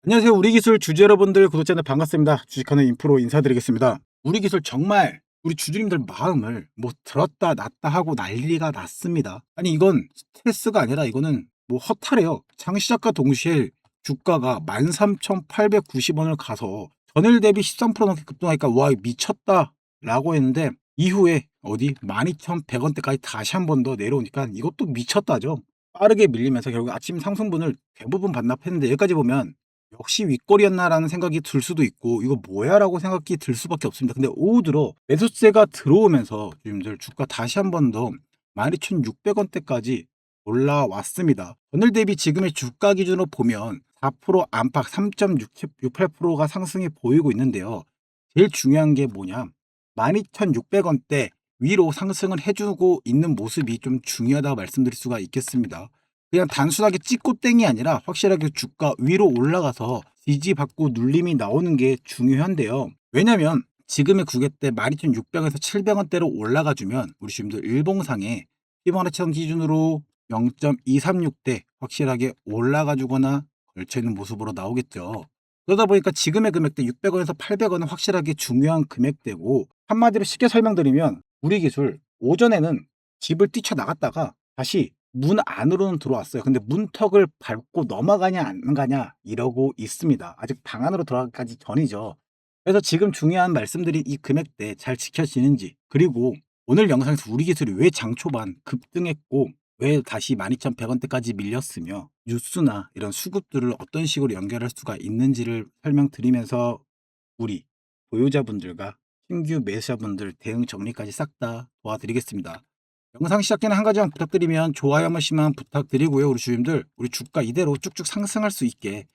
안녕하세요. 우리기술 주주 여러분들, 구독자들 반갑습니다. 주식하는 인프로 인사드리겠습니다. 우리기술 정말 우리 주주님들 마음을 뭐 들었다 놨다 하고 난리가 났습니다. 아니 이건 스트레스가 아니라 이거는 뭐 허탈해요. 장시작과 동시에 주가가 13,890원을 가서 전일 대비 13% 넘게 급등하니까 와 미쳤다 라고 했는데, 이후에 어디 12,100원대까지 다시 한 번 더 내려오니까 이것도 미쳤다죠. 빠르게 밀리면서 결국 아침 상승분을 대부분 반납했는데, 여기까지 보면 역시 윗골이었나라는 생각이 들 수도 있고 이거 뭐야라고 생각이 들 수밖에 없습니다. 근데 오후 들어 매수세가 들어오면서 주님들 주가 다시 한 번 더 12,600원대까지 올라왔습니다. 오늘 대비 지금의 주가 기준으로 보면 4% 안팎 3.68%가 상승이 보이고 있는데요. 제일 중요한 게 뭐냐, 12,600원대 위로 상승을 해주고 있는 모습이 좀 중요하다고 말씀드릴 수가 있겠습니다. 그냥 단순하게 찍고 땡이 아니라 확실하게 주가 위로 올라가서 지지받고 눌림이 나오는 게 중요한데요. 왜냐면 지금의 구개대 12,600원에서 700원대로 올라가 주면 우리 주님들 일봉상에 피보나치 기준으로 0.236대 확실하게 올라가 주거나 걸쳐 있는 모습으로 나오겠죠. 그러다 보니까 지금의 금액대 600원에서 800원은 확실하게 중요한 금액대고, 한마디로 쉽게 설명드리면 우리 기술 오전에는 집을 뛰쳐나갔다가 다시 문 안으로는 들어왔어요. 근데 문턱을 밟고 넘어가냐 안 가냐 이러고 있습니다. 아직 방 안으로 들어가기 전이죠. 그래서 지금 중요한 말씀드린 이 금액대 잘 지켜지는지, 그리고 오늘 영상에서 우리 기술이 왜 장 초반 급등했고 왜 다시 12,100원대까지 밀렸으며 뉴스나 이런 수급들을 어떤 식으로 연결할 수가 있는지를 설명드리면서 우리 보유자분들과 신규 매수자분들 대응 정리까지 싹 다 도와드리겠습니다. 영상 시작 전에 한 가지만 부탁드리면 좋아요 한 번씩만 부탁드리고요. 우리 주님들 우리 주가 이대로 쭉쭉 상승할 수 있게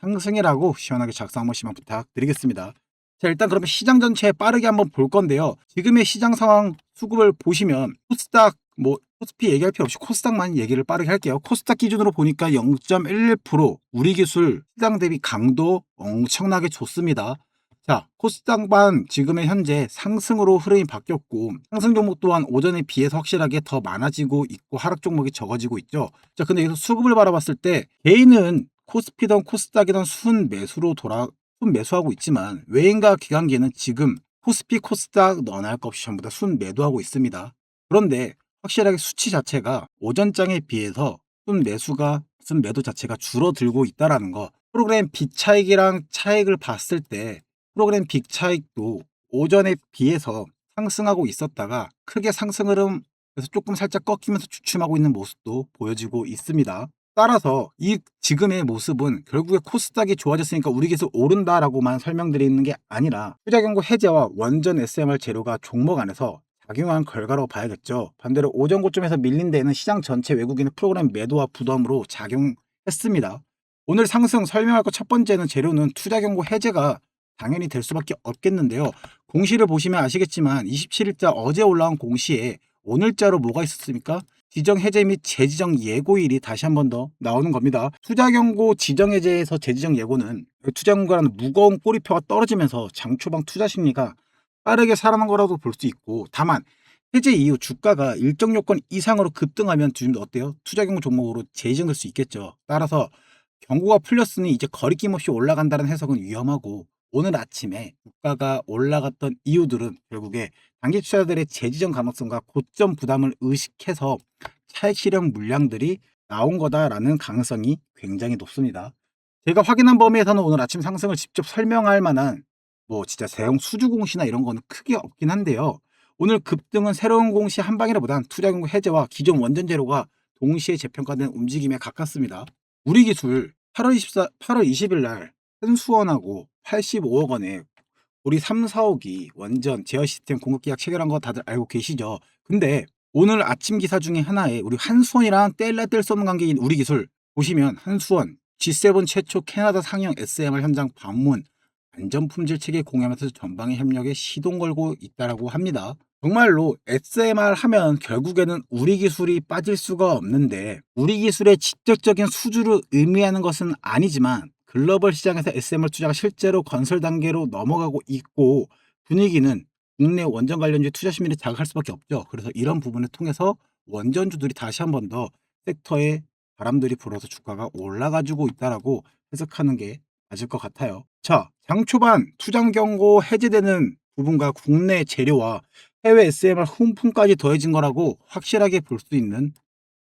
상승이라고 시원하게 작성 한 번씩만 부탁드리겠습니다. 자, 일단 그러면 시장 전체 빠르게 한번 볼 건데요. 지금의 시장 상황 수급을 보시면 코스닥 뭐 코스피 얘기할 필요 없이 코스닥만 얘기를 빠르게 할게요. 코스닥 기준으로 보니까 0.11% 우리 기술 시장 대비 강도 엄청나게 좋습니다. 자, 코스닥만 지금의 현재 상승으로 흐름이 바뀌었고 상승 종목 또한 오전에 비해서 확실하게 더 많아지고 있고 하락 종목이 적어지고 있죠. 자, 근데 여기서 수급을 바라봤을 때 개인은 코스피든 코스닥이든 순 매수하고 있지만 외인과 기관계는 지금 코스피 코스닥 너나 할 것 없이 전부 다 순 매도하고 있습니다. 그런데 확실하게 수치 자체가 오전장에 비해서 순 매도 자체가 줄어들고 있다라는 거, 프로그램 비차익이랑 차익을 봤을 때 프로그램 빅차익도 오전에 비해서 상승하고 있었다가 크게 상승 흐름에서 조금 살짝 꺾이면서 주춤하고 있는 모습도 보여지고 있습니다. 따라서 이 지금의 모습은 결국에 코스닥이 좋아졌으니까 우리 기술 오른다라고만 설명드리는 게 아니라 투자 경고 해제와 원전 SMR 재료가 종목 안에서 작용한 결과로 봐야겠죠. 반대로 오전 고점에서 밀린 데에는 시장 전체 외국인의 프로그램 매도와 부담으로 작용했습니다. 오늘 상승 설명할 것 첫 번째는 재료는 투자 경고 해제가 당연히 될 수밖에 없겠는데요. 공시를 보시면 아시겠지만 27일자 어제 올라온 공시에 오늘자로 뭐가 있었습니까? 지정 해제 및 재지정 예고일이 다시 한 번 더 나오는 겁니다. 투자 경고 지정 해제에서 재지정 예고는 투자 경고라는 무거운 꼬리표가 떨어지면서 장초반 투자 심리가 빠르게 살아난 거라도 볼 수 있고, 다만 해제 이후 주가가 일정 요건 이상으로 급등하면 지금 어때요? 투자 경고 종목으로 재지정될 수 있겠죠. 따라서 경고가 풀렸으니 이제 거리낌 없이 올라간다는 해석은 위험하고, 오늘 아침에 주가가 올라갔던 이유들은 결국에 단기 투자자들의 재지정 가능성과 고점 부담을 의식해서 차익 실현 물량들이 나온 거다라는 가능성이 굉장히 높습니다. 제가 확인한 범위에서는 오늘 아침 상승을 직접 설명할 만한 뭐 진짜 대형 수주 공시나 이런 거는 크게 없긴 한데요. 오늘 급등은 새로운 공시 한 방이라보단 투자 경고 해제와 기존 원전 재료가 동시에 재평가된 움직임에 가깝습니다. 우리 기술 8월 20일 날 한수원하고 85억 원에 우리 3, 4억이 원전 제어 시스템 공급 계약 체결한 거 다들 알고 계시죠? 근데 오늘 아침 기사 중에 하나에 우리 한수원이랑 뗄래야 뗄 수 없는 관계인 우리 기술 보시면, 한수원 G7 최초 캐나다 상영 SMR 현장 방문, 안전 품질 체계 공유하면서 전방의 협력에 시동 걸고 있다라고 합니다. 정말로 SMR 하면 결국에는 우리 기술이 빠질 수가 없는데, 우리 기술의 직접적인 수주를 의미하는 것은 아니지만 글로벌 시장에서 SMR 투자가 실제로 건설 단계로 넘어가고 있고 분위기는 국내 원전 관련주의 투자 심리를 자극할 수밖에 없죠. 그래서 이런 부분을 통해서 원전주들이 다시 한 번 더 섹터에 바람들이 불어서 주가가 올라가지고 있다라고 해석하는 게 맞을 것 같아요. 자, 장 초반 투장 경고 해제되는 부분과 국내 재료와 해외 SMR 훈풍까지 더해진 거라고 확실하게 볼 수 있는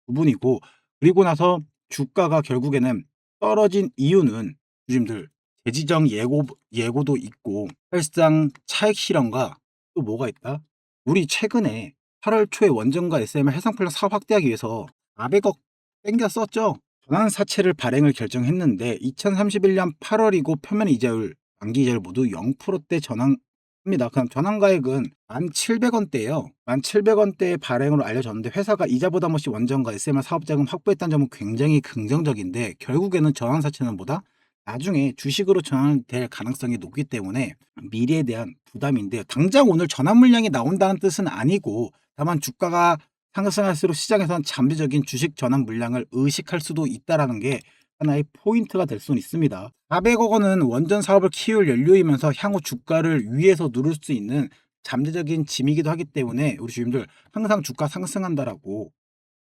부분이고, 그리고 나서 주가가 결국에는 떨어진 이유는 주님들 재지정 예고도 있고 사실상 차익 실현과 또 뭐가 있다? 우리 최근에 8월 초에 원전과 SMR 해상풍력 사업 확대하기 위해서 400억 땡겨 썼죠. 전환 사채를 발행을 결정했는데 2031년 8월이고 표면 이자율, 만기 이자율 모두 0%대 전환합니다. 그럼 전환가액은 1,700원대예요. 1,700원대의 발행으로 알려졌는데 회사가 이자 부담 없이 원전과 SMR 사업자금 확보했다는 점은 굉장히 긍정적인데, 결국에는 전환 사채는 뭐다? 나중에 주식으로 전환될 가능성이 높기 때문에 미래에 대한 부담인데, 당장 오늘 전환 물량이 나온다는 뜻은 아니고, 다만 주가가 상승할수록 시장에서는 잠재적인 주식 전환 물량을 의식할 수도 있다라는 게 하나의 포인트가 될 수는 있습니다. 400억 원은 원전 사업을 키울 연료이면서 향후 주가를 위에서 누를 수 있는 잠재적인 짐이기도 하기 때문에 우리 주님들 항상 주가 상승한다라고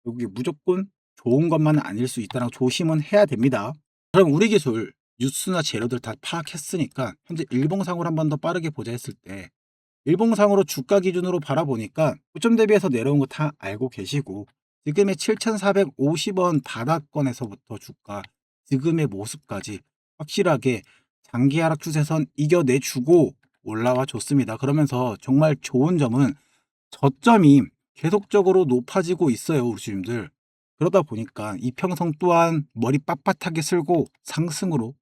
여기 무조건 좋은 것만은 아닐 수 있다라고 조심은 해야 됩니다. 그럼 우리 기술 뉴스나 재료들 다 파악했으니까 현재 일봉상으로 한 번 더 빠르게 보자 했을 때, 일봉상으로 주가 기준으로 바라보니까 고점 대비해서 내려온 거 다 알고 계시고, 지금의 7,450원 바닥권에서부터 주가 지금의 모습까지 확실하게 장기 하락 추세선 이겨내주고 올라와 줬습니다. 그러면서 정말 좋은 점은 저점이 계속적으로 높아지고 있어요, 우리 주님들. 그러다 보니까 이평선 또한 머리 빳빳하게 쓸고 상승으로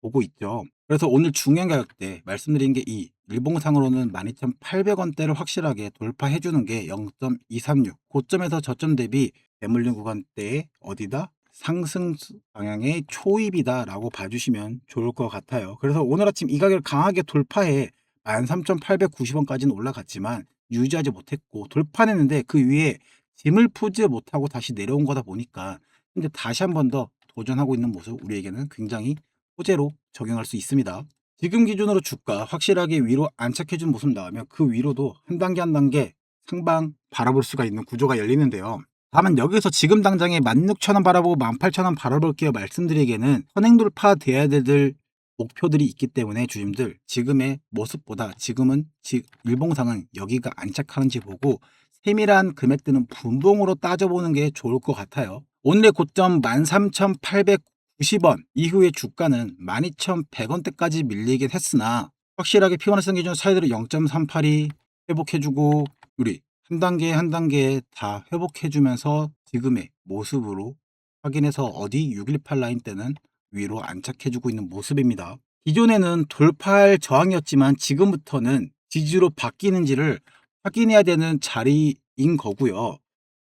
보고 있죠. 그래서 오늘 중요한 가격대 말씀드린 게 이 일봉상으로는 12,800원대를 확실하게 돌파해 주는 게 0.236, 고점에서 저점 대비 대물림 구간대에 어디다? 상승 방향의 초입이다라고 봐주시면 좋을 것 같아요. 그래서 오늘 아침 이 가격을 강하게 돌파해 13,890원까지는 올라갔지만 유지하지 못했고, 돌파했는데 그 위에 짐을 풀지 못하고 다시 내려온 거다 보니까 이제 다시 한 번 더 도전하고 있는 모습, 우리에게는 굉장히 호재로 적용할 수 있습니다. 지금 기준으로 주가 확실하게 위로 안착해준 모습 나오면 그 위로도 한 단계 한 단계 상방 바라볼 수가 있는 구조가 열리는데요. 다만 여기서 지금 당장에 16,000원 바라보고 18,000원 바라볼게요 말씀드리기에는 선행 돌파돼야 될 목표들이 있기 때문에 주님들 지금의 모습보다 지금은 일봉상은 여기가 안착하는지 보고 세밀한 금액들은 분봉으로 따져보는 게 좋을 것 같아요. 오늘의 고점 13,890원 이후의 주가는 12,100원대까지 밀리긴 했으나 확실하게 피보나치 기준 사이드로 0.382 회복해주고 우리 한 단계 한 단계 다 회복해주면서 지금의 모습으로 확인해서 어디 618 라인 때는 위로 안착해주고 있는 모습입니다. 기존에는 돌파할 저항이었지만 지금부터는 지지로 바뀌는지를 확인해야 되는 자리인 거고요.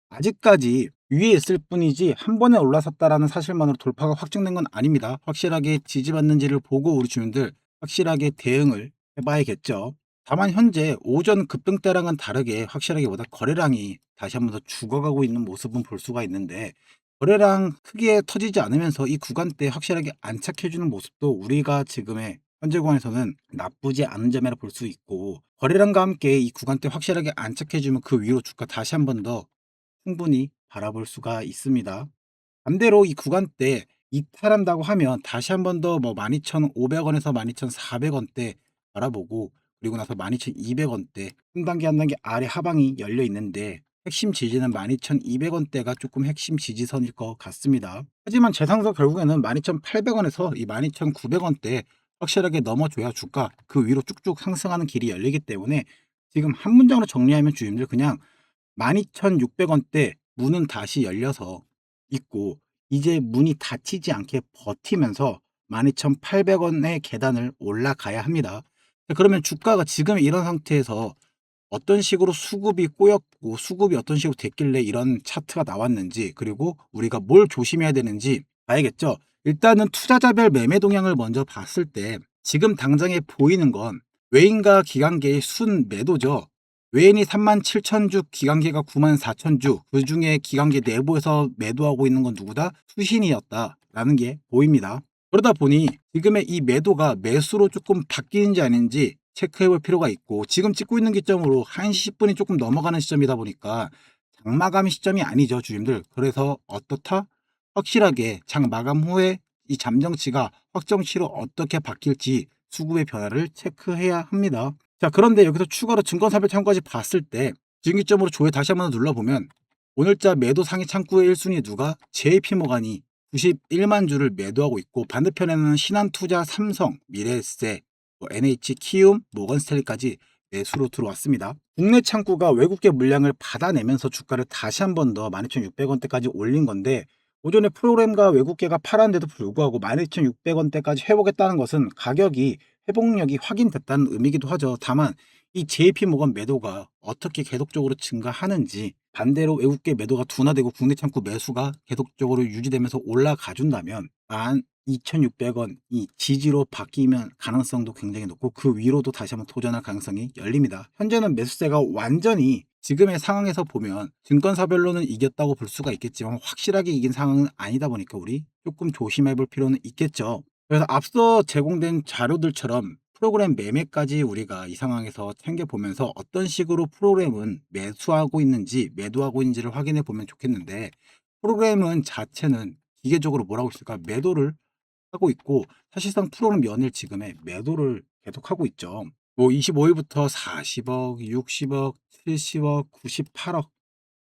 아직까지 위에 있을 뿐이지 한 번에 올라섰다라는 사실만으로 돌파가 확정된 건 아닙니다. 확실하게 지지받는지를 보고 우리 주민들 확실하게 대응을 해봐야겠죠. 다만 현재 오전 급등 때랑은 다르게 확실하게 보다 거래량이 다시 한 번 더 죽어가고 있는 모습은 볼 수가 있는데, 거래량 크게 터지지 않으면서 이 구간대에 확실하게 안착해주는 모습도 우리가 지금의 현재 구간에서는 나쁘지 않은 점이라 볼 수 있고, 거래량과 함께 이 구간대 확실하게 안착해주면 그 위로 주가 다시 한 번 더 충분히 바라볼 수가 있습니다. 반대로 이 구간대 이탈한다고 하면 다시 한 번 더 뭐 12,500원에서 12,400원대 바라보고, 그리고 나서 12,200원대 한 단계 한 단계 아래 하방이 열려 있는데 핵심 지지는 12,200원대가 조금 핵심 지지선일 것 같습니다. 하지만 재상승 결국에는 12,800원에서 이 12,900원대 확실하게 넘어줘야 주가 그 위로 쭉쭉 상승하는 길이 열리기 때문에 지금 한 문장으로 정리하면 주임들 그냥 12,600원대 문은 다시 열려서 있고, 이제 문이 닫히지 않게 버티면서 12,800원의 계단을 올라가야 합니다. 그러면 주가가 지금 이런 상태에서 어떤 식으로 수급이 꼬였고 수급이 어떤 식으로 됐길래 이런 차트가 나왔는지, 그리고 우리가 뭘 조심해야 되는지 봐야겠죠. 일단은 투자자별 매매 동향을 먼저 봤을 때 지금 당장에 보이는 건 외인과 기관계의 순 매도죠. 외인이 37,000주, 기관계가 94,000주, 그 중에 기관계 내부에서 매도하고 있는 건 누구다? 수신이었다라는 게 보입니다. 그러다 보니 지금의 이 매도가 매수로 조금 바뀌는지 아닌지 체크해 볼 필요가 있고, 지금 찍고 있는 기점으로 1시 10분이 조금 넘어가는 시점이다 보니까 장마감 시점이 아니죠, 주님들. 그래서 어떻다? 확실하게 장 마감 후에 이 잠정치가 확정치로 어떻게 바뀔지 수급의 변화를 체크해야 합니다. 자, 그런데 여기서 추가로 증권사별 창구까지 봤을 때 진기점으로 조회 다시 한번 눌러보면 오늘자 매도 상위 창구의 1순위 누가 JP모간이 91만 주를 매도하고 있고, 반대편에는 신한투자, 삼성, 미래에셋, NH, 키움, 모건스탠리까지 매수로 들어왔습니다. 국내 창구가 외국계 물량을 받아내면서 주가를 다시 한 번 더 12,600원대까지 올린 건데, 오전에 프로그램과 외국계가 팔았는데도 불구하고 12,600원대까지 회복했다는 것은 가격이 회복력이 확인됐다는 의미이기도 하죠. 다만 이 JP모건 매도가 어떻게 계속적으로 증가하는지, 반대로 외국계 매도가 둔화되고 국내 창구 매수가 계속적으로 유지되면서 올라가준다면 12,600원 이 지지로 바뀌면 가능성도 굉장히 높고, 그 위로도 다시 한번 도전할 가능성이 열립니다. 현재는 매수세가 완전히 지금의 상황에서 보면 증권사별로는 이겼다고 볼 수가 있겠지만 확실하게 이긴 상황은 아니다 보니까 우리 조금 조심해 볼 필요는 있겠죠. 그래서 앞서 제공된 자료들처럼 프로그램 매매까지 우리가 이 상황에서 챙겨보면서 어떤 식으로 프로그램은 매수하고 있는지 매도하고 있는지를 확인해 보면 좋겠는데, 프로그램은 자체는 기계적으로 뭐라고 있을까? 매도를 하고 있고, 사실상 프로그램 연일 지금의 매도를 계속하고 있죠. 뭐 25일부터 40억, 60억, 70억, 98억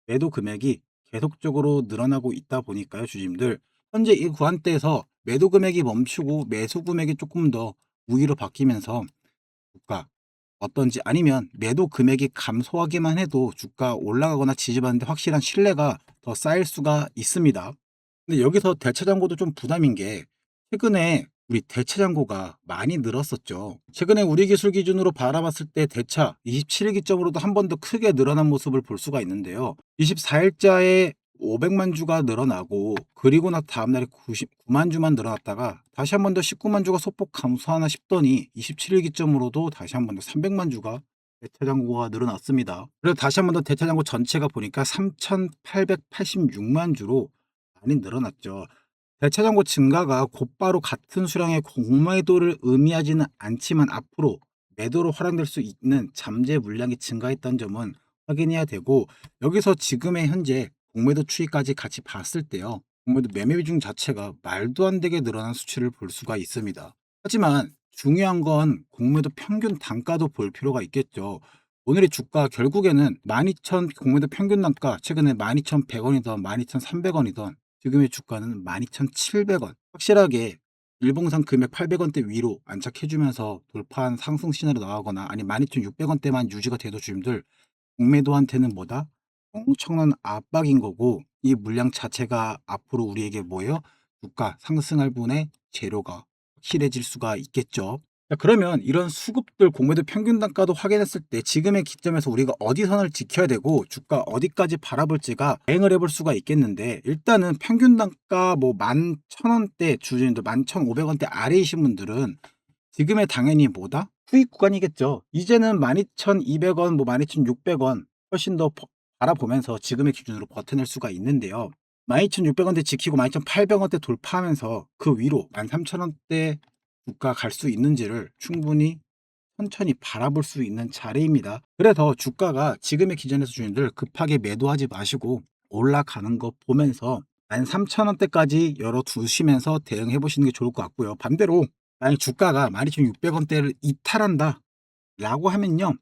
매도 금액이 계속적으로 늘어나고 있다 보니까요, 주주님들. 현재 이 구간대에서 매도 금액이 멈추고 매수 금액이 조금 더 우위로 바뀌면서 주가 어떤지, 아니면 매도 금액이 감소하기만 해도 주가 올라가거나 지지받는데 확실한 신뢰가 더 쌓일 수가 있습니다. 근데 여기서 대차장고도 좀 부담인 게, 최근에 우리 대차장고가 많이 늘었었죠. 최근에 우리 기술 기준으로 바라봤을 때 대차 27일 기점으로도 한 번 더 크게 늘어난 모습을 볼 수가 있는데요. 24일자에 500만 주가 늘어나고, 그리고 나 다음날에 99만 주만 늘어났다가 다시 한 번 더 19만 주가 소폭 감소하나 싶더니 27일 기점으로도 다시 한 번 더 300만 주가 대차장고가 늘어났습니다. 그래서 다시 한 번 더 대차장고 전체가 보니까 3,886만 주로 많이 늘어났죠. 대차장고 증가가 곧바로 같은 수량의 공매도를 의미하지는 않지만 앞으로 매도로 활용될 수 있는 잠재 물량이 증가했다는 점은 확인해야 되고, 여기서 지금의 현재 공매도 추이까지 같이 봤을 때요, 공매도 매매 비중 자체가 말도 안 되게 늘어난 수치를 볼 수가 있습니다. 하지만 중요한 건 공매도 평균 단가도 볼 필요가 있겠죠. 오늘의 주가 결국에는 12,000 공매도 평균 단가, 최근에 12,100원이던 12,300원이던 지금의 주가는 12,700원. 확실하게 일봉상 금액 800원대 위로 안착해주면서 돌파한 상승 시나리오 나오거나, 아니 12,600원대만 유지가 돼도 주님들 공매도한테는 뭐다? 엄청난 압박인 거고, 이 물량 자체가 앞으로 우리에게 뭐예요? 주가 상승할 분의 재료가 확실해질 수가 있겠죠. 자, 그러면 이런 수급들 공매도 평균 단가도 확인했을 때 지금의 기점에서 우리가 어디 선을 지켜야 되고 주가 어디까지 바라볼지가 대응을 해볼 수가 있겠는데, 일단은 평균 단가 뭐 11,000원대 주주님들 11,500원대 아래이신 분들은 지금의 당연히 뭐다? 후익 구간이겠죠. 이제는 12,200원, 뭐 12,600원 훨씬 더 바라보면서 지금의 기준으로 버텨낼 수가 있는데요. 12,600원대 지키고 12,800원대 돌파하면서 그 위로 13,000원대 주가 갈 수 있는지를 충분히 천천히 바라볼 수 있는 자리입니다. 그래서 주가가 지금의 기준에서 주인들 급하게 매도하지 마시고 올라가는 거 보면서 13,000원대까지 열어두시면서 대응해 보시는 게 좋을 것 같고요. 반대로 만약 주가가 12,600원대를 이탈한다 라고 하면요,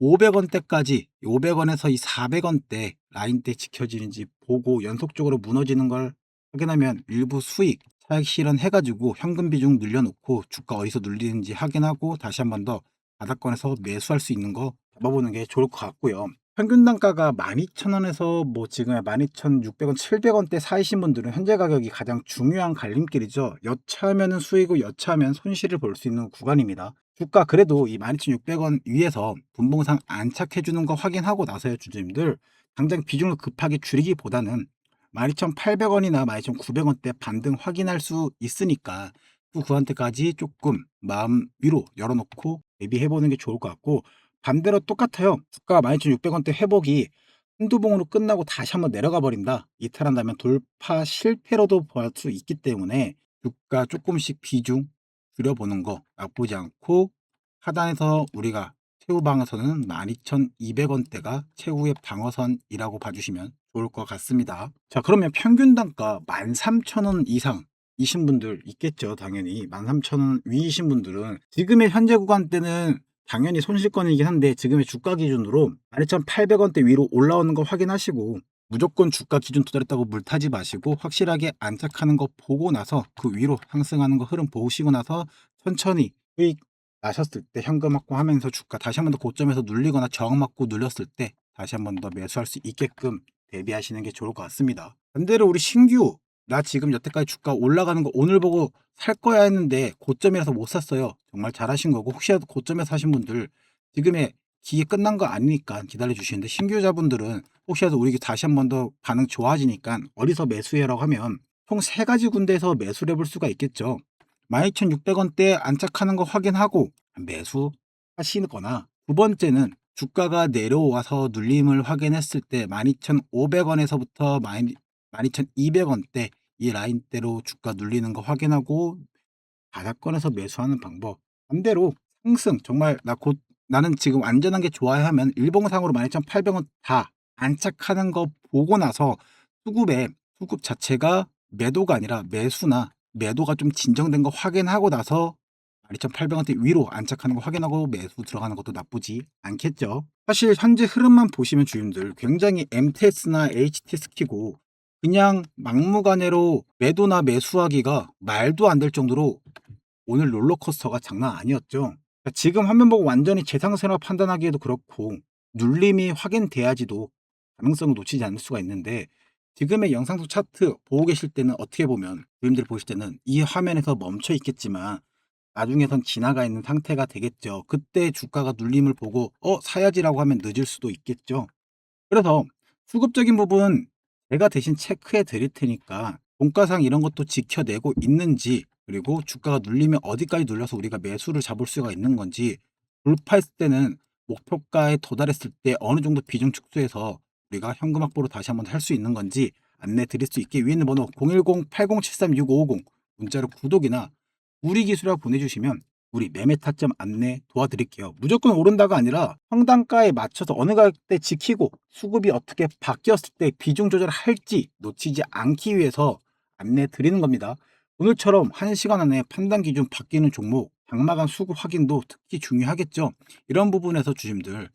12,500원대까지 500원에서 이 400원대 라인대 지켜지는지 보고 연속적으로 무너지는 걸 확인하면 일부 수익 차익 실현해가지고 현금 비중 늘려놓고 주가 어디서 눌리는지 확인하고 다시 한 번 더 바닥권에서 매수할 수 있는 거 잡아보는 게 좋을 것 같고요. 평균 단가가 12,000원에서 뭐 지금 12,600원, 700원대 사이신 분들은 현재 가격이 가장 중요한 갈림길이죠. 여차하면 수익이고 여차하면 손실을 볼 수 있는 구간입니다. 주가 그래도 이 12,600원 위에서 분봉상 안착해주는 거 확인하고 나서요, 주주님들. 당장 비중을 급하게 줄이기보다는 12,800원이나 12,900원대 반등 확인할 수 있으니까 그 구간대까지 조금 마음 위로 열어놓고 대비해보는 게 좋을 것 같고, 반대로 똑같아요. 주가 12,600원대 회복이 한두 봉으로 끝나고 다시 한번 내려가 버린다, 이탈한다면 돌파 실패로도 볼 수 있기 때문에 주가 조금씩 비중 줄여보는 거 나쁘지 않고, 하단에서 우리가 최후 방어선은 12,200원대가 최후의 방어선이라고 봐주시면 좋을 것 같습니다. 자, 그러면 평균 단가 13,000원 이상 이신 분들 있겠죠. 당연히 13,000원 위이신 분들은 지금의 현재 구간대는 당연히 손실권이긴 한데 지금의 주가 기준으로 12,800원대 위로 올라오는 거 확인하시고 무조건 주가 기준 도달했다고 물타지 마시고 확실하게 안착하는 거 보고 나서 그 위로 상승하는 거 흐름 보시고 나서 천천히 수익 나셨을 때 현금 확보하면서 주가 다시 한 번 더 고점에서 눌리거나 저항 맞고 눌렸을 때 다시 한 번 더 매수할 수 있게끔 대비하시는 게 좋을 것 같습니다. 반대로 우리 신규 나 지금 여태까지 주가 올라가는 거 오늘 보고 살 거야 했는데 고점이라서 못 샀어요. 정말 잘하신 거고 혹시라도 고점에서 사신 분들 지금의 기회 끝난 거 아니니까 기다려 주시는데 신규자분들은 혹시라도 우리 다시 한 번 더 반응 좋아지니까 어디서 매수해라고 하면 총 3가지 군데에서 매수를 해볼 수가 있겠죠. 12,600원대 안착하는 거 확인하고 매수하시거나 두 번째는 주가가 내려와서 눌림을 확인했을 때 12,500원에서부터 12,200원대 이 라인대로 주가 눌리는 거 확인하고 바닥권에서 매수하는 방법. 반대로 상승 정말 나는 지금 안전한 게 좋아야 하면 일봉상으로 12,800원 다 안착하는 거 보고 나서 수급 자체가 매도가 아니라 매수나 매도가 좀 진정된 거 확인하고 나서 12,800원대 위로 안착하는 거 확인하고 매수 들어가는 것도 나쁘지 않겠죠. 사실 현재 흐름만 보시면 주인들 굉장히 MTS나 HTS 키고 그냥 막무가내로 매도나 매수하기가 말도 안 될 정도로 오늘 롤러코스터가 장난 아니었죠. 그러니까 지금 화면 보고 완전히 재상세라 판단하기에도 그렇고 눌림이 확인돼야지도 가능성을 놓치지 않을 수가 있는데 지금의 영상속 차트 보고 계실 때는 어떻게 보면 주님들이 보실 때는 이 화면에서 멈춰 있겠지만 나중에선 지나가 있는 상태가 되겠죠. 그때 주가가 눌림을 보고 사야지라고 하면 늦을 수도 있겠죠. 그래서 수급적인 부분 제가 대신 체크해 드릴 테니까 종가상 이런 것도 지켜내고 있는지 그리고 주가가 눌리면 어디까지 눌려서 우리가 매수를 잡을 수가 있는 건지 돌파했을 때는 목표가에 도달했을 때 어느 정도 비중 축소해서 우리가 현금 확보로 다시 한번 할 수 있는 건지 안내 드릴 수 있게 위에 있는 번호 010-8073-6550 문자로 구독이나 우리 기술이라 보내주시면 우리 매매 타점 안내 도와드릴게요. 무조건 오른다가 아니라 평단가에 맞춰서 어느 가격대 지키고 수급이 어떻게 바뀌었을 때 비중 조절할지 놓치지 않기 위해서 안내 드리는 겁니다. 오늘처럼 1시간 안에 판단 기준 바뀌는 종목 장마감 수급 확인도 특히 중요하겠죠. 이런 부분에서 주심들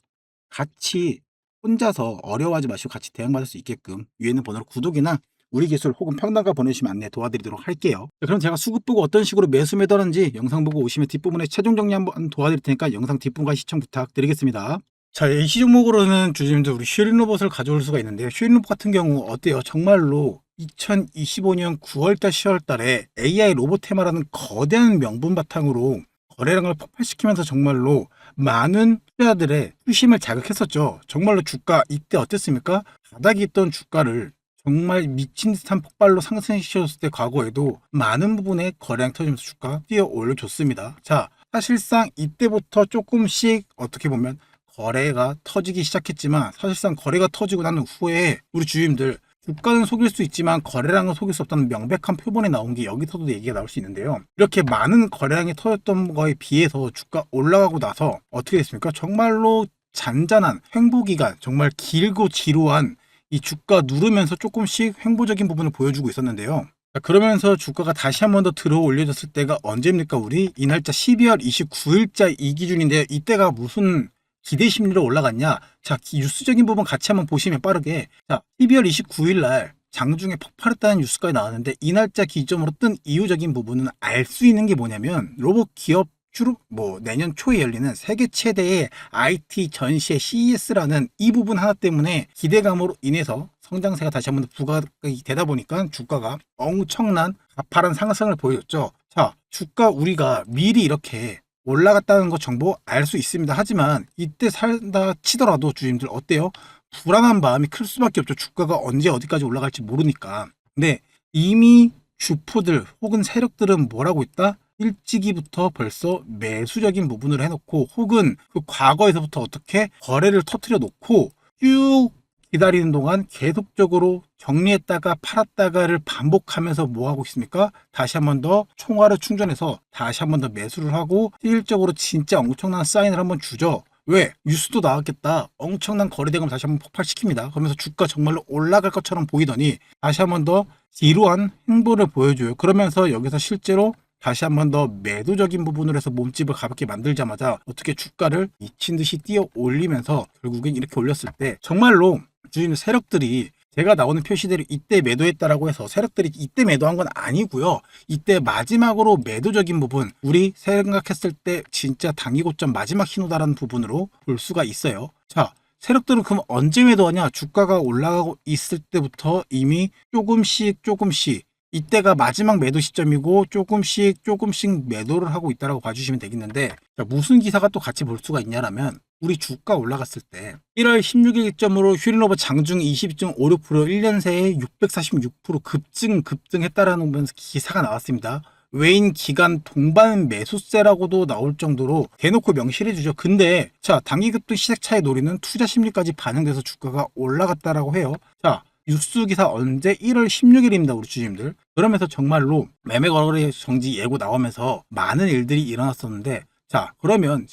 같이 혼자서 어려워하지 마시고 같이 대응받을 수 있게끔 위에 있는 번호로 구독이나 우리 기술 혹은 평단가 보내주시면 안내 도와드리도록 할게요. 그럼 제가 수급 보고 어떤 식으로 매수 매도하는지 영상 보고 오시면 뒷부분에 최종 정리 한번 도와드릴 테니까 영상 뒷부분까지 시청 부탁드리겠습니다. 자, 이 시종목으로는 주주님들 우리 슈린 로봇을 가져올 수가 있는데요. 슈린 로봇 같은 경우 어때요? 정말로 2025년 9월달 10월달에 AI 로봇 테마라는 거대한 명분 바탕으로 거래량을 폭발시키면서 정말로 많은 투자자들의 수심을 자극했었죠. 정말로 주가 이때 어땠습니까? 바닥에 있던 주가를 정말 미친 듯한 폭발로 상승시켰을 때 과거에도 많은 부분에 거래량 터지면서 주가 뛰어 올려줬습니다. 자, 사실상 이때부터 조금씩 어떻게 보면 거래가 터지기 시작했지만 사실상 거래가 터지고 난 후에 우리 주주님들 주가는 속일 수 있지만 거래량은 속일 수 없다는 명백한 표본이 나온 게 여기서도 얘기가 나올 수 있는데요. 이렇게 많은 거래량이 터졌던 거에 비해서 주가 올라가고 나서 어떻게 됐습니까? 정말로 잔잔한 횡보기간, 정말 길고 지루한 이 주가 누르면서 조금씩 횡보적인 부분을 보여주고 있었는데요. 그러면서 주가가 다시 한 번 더 들어 올려졌을 때가 언제입니까? 우리 이 날짜 12월 29일자 이 기준인데 이때가 무슨 기대 심리로 올라갔냐? 자, 뉴스적인 부분 같이 한번 보시면 빠르게 자, 12월 29일 날 장중에 폭발했다는 뉴스까지 나왔는데 이 날짜 기점으로 뜬 이유적인 부분은 알 수 있는 게 뭐냐면 로봇 기업 주로 내년 초에 열리는 세계 최대의 IT 전시회 CES라는 이 부분 하나 때문에 기대감으로 인해서 성장세가 다시 한번 부각이 되다 보니까 주가가 엄청난 가파른 상승을 보여줬죠. 자, 주가 우리가 미리 이렇게 올라갔다는 거 정보 알 수 있습니다. 하지만 이때 살다 치더라도 주님들 어때요? 불안한 마음이 클 수밖에 없죠. 주가가 언제 어디까지 올라갈지 모르니까. 근데 이미 주포들 혹은 세력들은 뭘 하고 있다? 일찍이부터 벌써 매수적인 부분을 해놓고 혹은 그 과거에서부터 어떻게 거래를 터트려 놓고 쭉 기다리는 동안 계속적으로 정리했다가 팔았다가를 반복하면서 뭐 하고 있습니까? 다시 한 번 더 총알을 충전해서 다시 한 번 더 매수를 하고 실질적으로 진짜 엄청난 사인을 한번 주죠. 왜? 뉴스도 나왔겠다. 엄청난 거래대금 다시 한번 폭발시킵니다. 그러면서 주가 정말로 올라갈 것처럼 보이더니 다시 한번 더 지루한 행보를 보여줘요. 그러면서 여기서 실제로 다시 한번 더 매도적인 부분으로 해서 몸집을 가볍게 만들자마자 어떻게 주가를 미친 듯이 뛰어 올리면서 결국엔 이렇게 올렸을 때 정말로 주인 세력들이 제가 나오는 표시대로 이때 매도했다라고 해서 세력들이 이때 매도한 건 아니고요. 이때 마지막으로 매도적인 부분, 우리 생각했을 때 진짜 단기 고점 마지막 신호다라는 부분으로 볼 수가 있어요. 자, 세력들은 그럼 언제 매도하냐? 주가가 올라가고 있을 때부터 이미 조금씩 이때가 마지막 매도 시점이고 조금씩 매도를 하고 있다라고 봐주시면 되겠는데, 자, 무슨 기사가 또 같이 볼 수가 있냐라면 우리 주가 올라갔을 때 1월 16일 기점으로 휴린로버 장중 22.56% 1년 새에 646% 급등했다라는 기사가 나왔습니다. 외인 기간 동반 매수세라고도 나올 정도로 대놓고 명시를 해주죠. 근데 자, 단기 급등 시세차의 노리는 투자 심리까지 반영돼서 주가가 올라갔다라고 해요. 자, 뉴스 기사 언제? 1월 16일입니다, 우리 주주님들. 그러면서 정말로 매매 거래 정지 예고 나오면서 많은 일들이 일어났었는데, 자, 그러면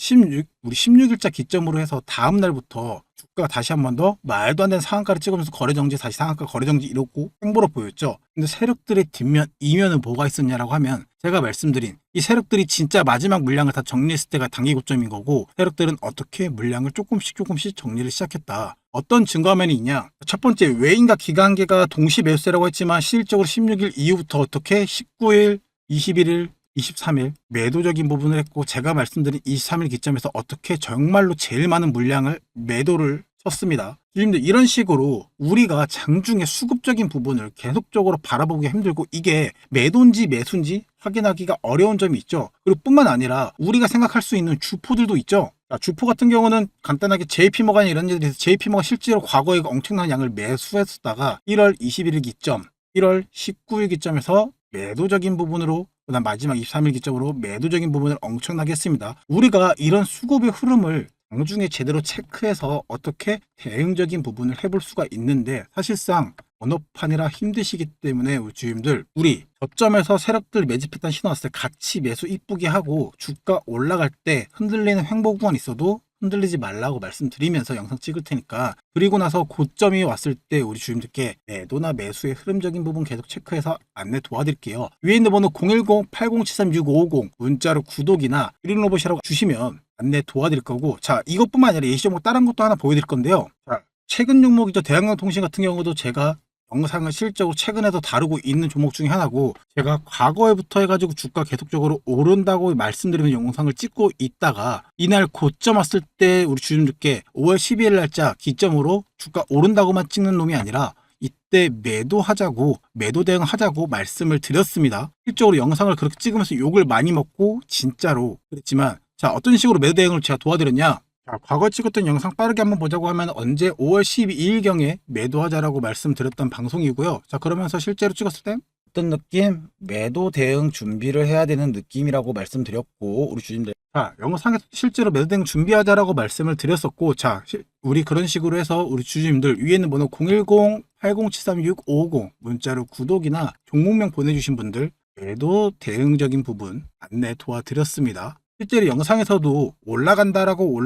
우리 16일자 기점으로 해서 다음 날부터 주가가 다시 한 번 더 말도 안 되는 상한가를 찍으면서 거래 정지, 다시 상한가 거래 정지 이렇고 행보로 보였죠. 근데 세력들의 뒷면, 이면은 뭐가 있었냐라고 하면 제가 말씀드린 이 세력들이 진짜 마지막 물량을 다 정리했을 때가 단기 고점인 거고, 세력들은 어떻게 물량을 조금씩 정리를 시작했다. 어떤 증거면이 있냐? 첫 번째, 외인과 기관계가 동시 매수세라고 했지만 실질적으로 16일 이후부터 어떻게 19일, 21일, 23일 매도적인 부분을 했고, 제가 말씀드린 23일 기점에서 어떻게 정말로 제일 많은 물량을 매도를 쳤습니다. 주님들, 이런 식으로 우리가 장중에 수급적인 부분을 계속적으로 바라보기가 힘들고 이게 매도인지 매수인지 확인하기가 어려운 점이 있죠. 그리고 뿐만 아니라 우리가 생각할 수 있는 주포들도 있죠. 자, 주포 같은 경우는 간단하게 JP모간이 이런 일들이 있어서 JP모가 실제로 과거에 엄청난 양을 매수했었다가 1월 21일 기점, 1월 19일 기점에서 매도적인 부분으로, 그다음 마지막 23일 기점으로 매도적인 부분을 엄청나게 했습니다. 우리가 이런 수급의 흐름을 장중에 제대로 체크해서 어떻게 대응적인 부분을 해볼 수가 있는데, 사실상 번호판이라 힘드시기 때문에 우리 주임들, 우리 저점에서 세력들 매집했던 신호 왔을 때 같이 매수 이쁘게 하고 주가 올라갈 때 흔들리는 횡보 구간 있어도 흔들리지 말라고 말씀드리면서 영상 찍을 테니까, 그리고 나서 고점이 왔을 때 우리 주임들께 매도나 매수의 흐름적인 부분 계속 체크해서 안내 도와드릴게요. 위에 있는 번호 010-8073-6550 문자로 구독이나 휴린로봇이라고 주시면 안내 도와드릴 거고, 자, 이것뿐만 아니라 예시 종목 다른 것도 하나 보여드릴 건데요. 자, 최근 종목이죠. 대한항공통신 같은 경우도 제가 영상을 실적으로 최근에도 다루고 있는 종목 중에 하나고, 제가 과거에부터 해가지고 주가 계속적으로 오른다고 말씀드리는 영상을 찍고 있다가 이날 고점 왔을 때 우리 주주님들께 5월 12일 날짜 기점으로 주가 오른다고만 찍는 놈이 아니라 이때 매도하자고, 매도 대응하자고 말씀을 드렸습니다. 실적으로 영상을 그렇게 찍으면서 욕을 많이 먹고 진짜로 그랬지만, 자, 어떤 식으로 매도 대응을 제가 도와드렸냐? 자, 과거 찍었던 영상 빠르게 한번 보자고 하면 언제 5월 12일경에 매도하자라고 말씀드렸던 방송이고요. 자, 그러면서 실제로 찍었을 때 어떤 느낌? 매도 대응 준비를 해야 되는 느낌이라고 말씀드렸고, 우리 주님들, 자, 영상에서 실제로 매도 대응 준비하자라고 말씀을 드렸었고, 자, 우리 그런 식으로 해서 우리 주주님들 위에 있는 번호 010-8073-6550 문자로 구독이나 종목명 보내주신 분들 매도 대응적인 부분 안내 도와드렸습니다. 실제로 영상에서도 올라간다라고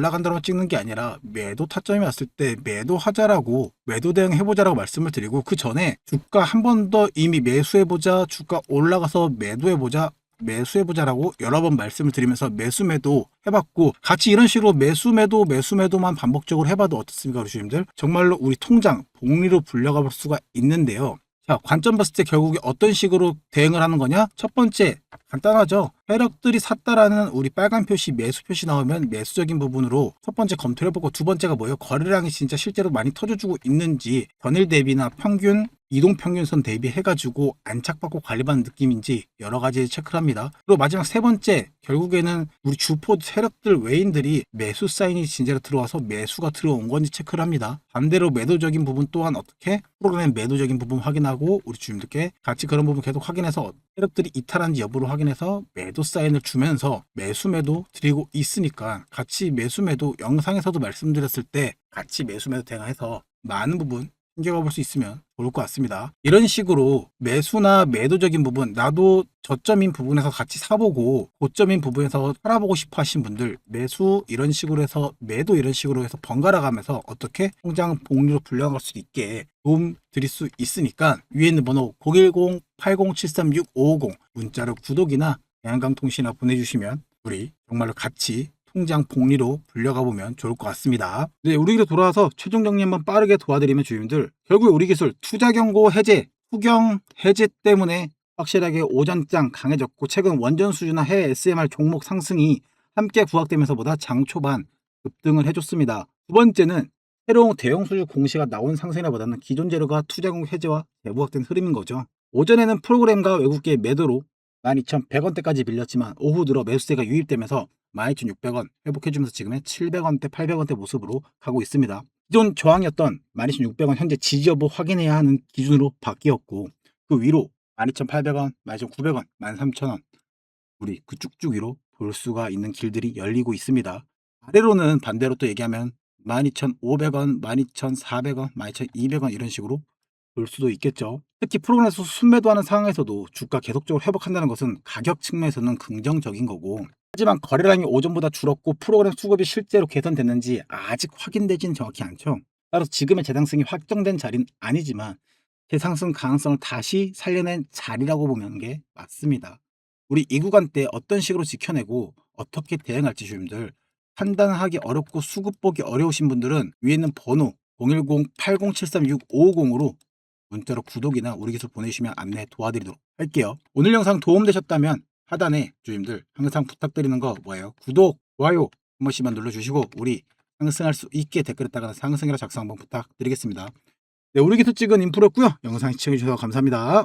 찍는 게 아니라 매도 타점이 왔을 때 매도하자라고, 매도 대응 해보자라고 말씀을 드리고, 그 전에 주가 한 번 더 이미 매수해보자, 주가 올라가서 매수해보자라고 여러 번 말씀을 드리면서 매수 매도 해봤고, 같이 이런 식으로 매수 매도만 반복적으로 해봐도 어떻습니까, 우리 주님들? 정말로 우리 통장 복리로 불려가 볼 수가 있는데요. 자, 관점 봤을 때 결국에 어떤 식으로 대응을 하는 거냐? 첫 번째, 간단하죠. 세력들이 샀다라는 우리 빨간 표시, 매수 표시 나오면 매수적인 부분으로 첫 번째 검토를 해보고, 두 번째가 뭐예요? 거래량이 진짜 실제로 많이 터져주고 있는지, 전일 대비나 평균, 이동평균선 대비해가지고 안착받고 관리받는 느낌인지 여러 가지 체크를 합니다. 그리고 마지막 세 번째, 결국에는 우리 주포 세력들 외인들이 매수 사인이 진짜로 들어와서 매수가 들어온 건지 체크를 합니다. 반대로 매도적인 부분 또한 어떻게 프로그램 매도적인 부분 확인하고, 우리 주님들께 같이 그런 부분 계속 확인해서 세력들이 이탈한지 여부를 확인해서 매도 사인을 주면서 매수 매도 드리고 있으니까, 같이 매수 매도 영상에서도 말씀드렸을 때 같이 매수 매도 대응해서 많은 부분 챙겨가 볼 수 있으면 좋을 것 같습니다. 이런 식으로 매수나 매도적인 부분, 나도 저점인 부분에서 같이 사보고 고점인 부분에서 팔아보고 싶어 하신 분들, 매수 이런 식으로 해서 매도 이런 식으로 해서 번갈아 가면서 어떻게 통장 복리로 불려갈 수 있게 도움 드릴 수 있으니까 위에 있는 번호 010-8073-6550 문자로 구독이나 대한강통신이나 보내주시면 우리 정말로 같이 통장 복리로 불려가 보면 좋을 것 같습니다. 네, 우리 기로 돌아와서 최종 정리 한번 빠르게 도와드리면 주님들, 결국에 우리 기술 투자 경고 해제, 투경 해제 때문에 확실하게 오전장 강해졌고 최근 원전 수주나 해외 SMR 종목 상승이 함께 부각되면서보다 장 초반 급등을 해줬습니다. 두 번째는 새로운 대형 수주 공시가 나온 상승이라보다는 기존 재료가 투자 경고 해제와 재부각된 흐름인 거죠. 오전에는 프로그램과 외국계 매도로 12,100원대까지 밀렸지만 오후 들어 매수세가 유입되면서 12,600원 회복해주면서 지금의 700원대, 800원대 모습으로 가고 있습니다. 기존 저항이었던 12,600원 현재 지지 여부 확인해야 하는 기준으로 바뀌었고 그 위로 12,800원, 12,900원, 13,000원 우리 그 쭉쭉 위로 볼 수가 있는 길들이 열리고 있습니다. 아래로는 반대로 또 얘기하면 12,500원, 12,400원, 12,200원 이런 식으로 볼 수도 있겠죠. 특히 프로그램에서 순매도하는 상황에서도 주가 계속적으로 회복한다는 것은 가격 측면에서는 긍정적인 거고, 하지만 거래량이 오전보다 줄었고 프로그램 수급이 실제로 개선됐는지 아직 확인되지는 정확히 않죠. 따라서 지금의 재상승이 확정된 자리는 아니지만 재상승 가능성을 다시 살려낸 자리라고 보는 게 맞습니다. 우리 이 구간 때 어떤 식으로 지켜내고 어떻게 대응할지 주님들 판단하기 어렵고 수급 보기 어려우신 분들은 위에 있는 번호 010-8073-6550으로 문자로 구독이나 우리 기술 보내주시면 안내 도와드리도록 할게요. 오늘 영상 도움되셨다면 하단에 주님들 항상 부탁드리는 거 뭐예요? 구독, 좋아요 한 번씩만 눌러주시고 우리 상승할 수 있게 댓글에다가 상승이라 작성 한번 부탁드리겠습니다. 네, 우리 기술 찍은 인프로였고요. 영상 시청해주셔서 감사합니다.